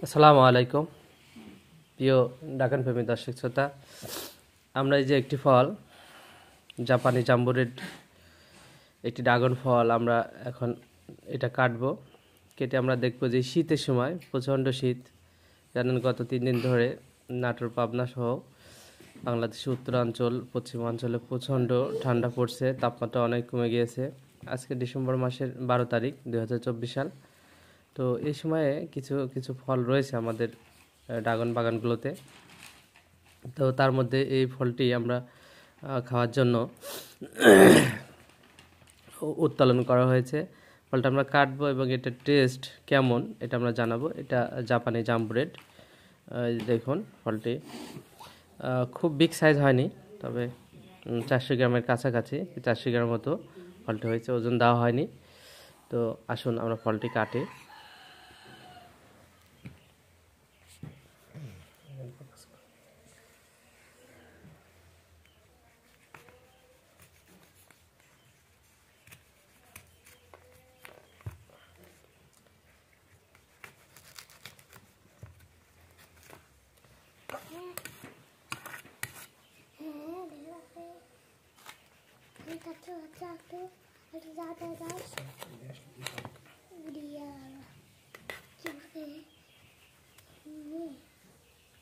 আসসালামু আলাইকুম প্রিয় ডাকান প্রেমী দর্শক শ্রোতা। আমরা এই যে একটি ফল জাপানি জাম্বুরের একটি ড্রাগন ফল আমরা এখন এটা কাটবো। কেটে আমরা দেখবো যে শীতের সময় প্রচণ্ড শীত, জানেন গত 3 দিন ধরে নাটোর পাবনা সহ বাংলাদেশের উত্তরাঞ্চল পশ্চিমাঞ্চলে প্রচণ্ড ঠান্ডা পড়ছে, তাপমাত্রা অনেক কমে গিয়েছে। আজকে ডিসেম্বর মাসের 12 তারিখ 2024 সাল। তো এই সময়ে কিছু কিছু ফল রয়েছে আমাদের ড্রাগন বাগানগুলোতে। তো তার মধ্যে এই ফলটি আমরা খাওয়ার জন্য উত্তোলন করা হয়েছে। ফলটা আমরা কাটবো এবং এটার টেস্ট কেমন এটা আমরা জানাবো। এটা জাপানি জাম্বুরেড। দেখুন ফলটি খুব বিগ সাইজ হয়নি, তবে 400 গ্রামের কাছাকাছি, 400 গ্রাম মতো ফলটি হয়েছে, ওজন দেওয়া হয়নি। তো আসুন আমরা ফলটি কাটি।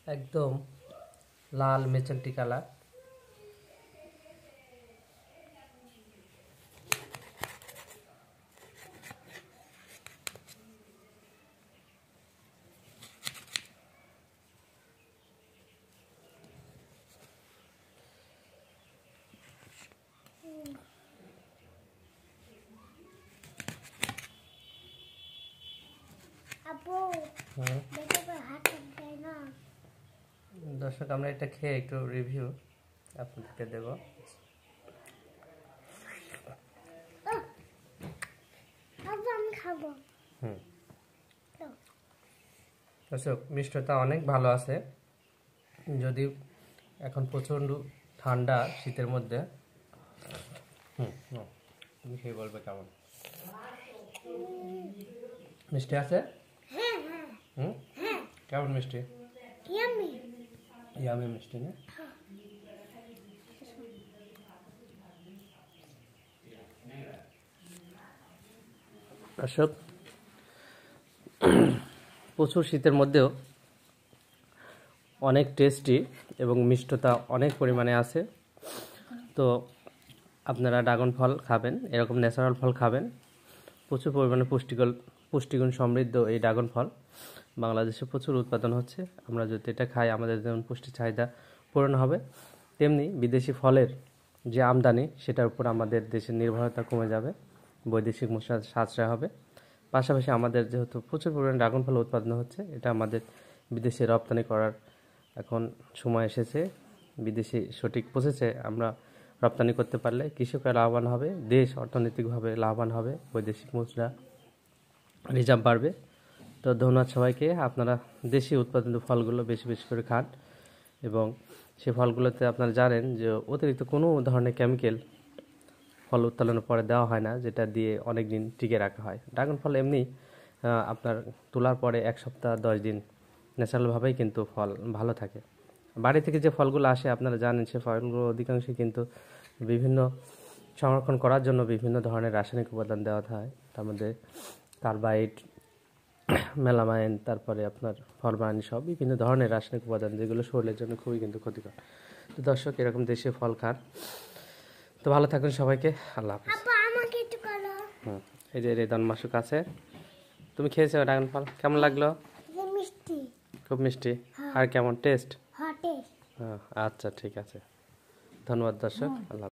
একদম লাল মেচেন্টি কালার। দর্শক, আমরা এটা খেয়ে একটু রিভিউ আপনাদেরকে দেব। দর্শক, মিষ্টতা অনেক ভালো আছে, যদি এখন প্রচন্ড ঠান্ডা শীতের মধ্যে। তুমি খেয়ে বলবে কেমন মিষ্টি আছে। কেমন মিষ্টি? ইয়ামি মিষ্টি না? দর্শক, প্রচুর শীতের মধ্যেও অনেক টেস্টি এবং মিষ্টতা অনেক পরিমাণে আছে। তো আপনারা ড্রাগন ফল খাবেন, এরকম ন্যাচারাল ফল খাবেন। প্রচুর পরিমাণে পুষ্টিগুণ সমৃদ্ধ এই ড্রাগন ফল বাংলাদেশে প্রচুর উৎপাদন হচ্ছে। আমরা যদি এটা খাই, আমাদের যেমন পুষ্টি চাহিদা পূরণ হবে, তেমনি বিদেশি ফলের যে আমদানি সেটার উপর আমাদের দেশের নির্ভরতা কমে যাবে, বৈদেশিক মুদ্রা সাশ্রয় হবে। পাশাপাশি আমাদের যেহেতু প্রচুর পরিমাণে ড্রাগন ফল উৎপাদন হচ্ছে, এটা আমাদের বিদেশে রপ্তানি করার এখন সময় এসেছে। বিদেশি সঠিক পৌঁছেছে, আমরা রপ্তানি করতে পারলে কৃষকরা লাভবান হবে, দেশ অর্থনৈতিকভাবে লাভবান হবে, বৈদেশিক মুদ্রা রিজার্ভ বাড়বে। তো ধন্যবাদ সবাইকে। আপনারা দেশি উৎপাদিত ফলগুলো বেশি বেশি করে খান, এবং সেই ফলগুলোতে আপনারা জানেন যে অতিরিক্ত কোনো ধরনের কেমিক্যাল ফল উত্তোলনের পরে দেওয়া হয় না, যেটা দিয়ে অনেক দিন টিকে রাখা হয়। ড্রাগন ফল এমনি আপনার তোলার পরে 1 সপ্তাহ 10 দিন ন্যাচারালভাবেই কিন্তু ফল ভালো থাকে। বাড়ি থেকে যে ফলগুলো আসে আপনারা জানেন, সে ফলগুলো অধিকাংশই কিন্তু বিভিন্ন সংরক্ষণ করার জন্য বিভিন্ন ধরনের রাসায়নিক উপাদান দেওয়া হয়। তার মধ্যে কার্বাইড, মেলামাইন, তারপরে আপনার ফরমালিন, সব বিভিন্ন ধরনের রাসায়নিক উপাদান, যেগুলো শরীরের জন্য খুবই কিন্তু ক্ষতিকর। তো দর্শক, এরকম দেশীয় ফল খান। তো ভালো থাকুন সবাইকে, আল্লাহ হাফেজ। এই যে রেদন মাসুক আছে। তুমি খেয়েছো ড্রাগন ফল, কেমন লাগলো? খুব মিষ্টি। আর কেমন টেস্ট? আচ্ছা, ঠিক আছে। ধন্যবাদ দর্শক, আল্লাহ।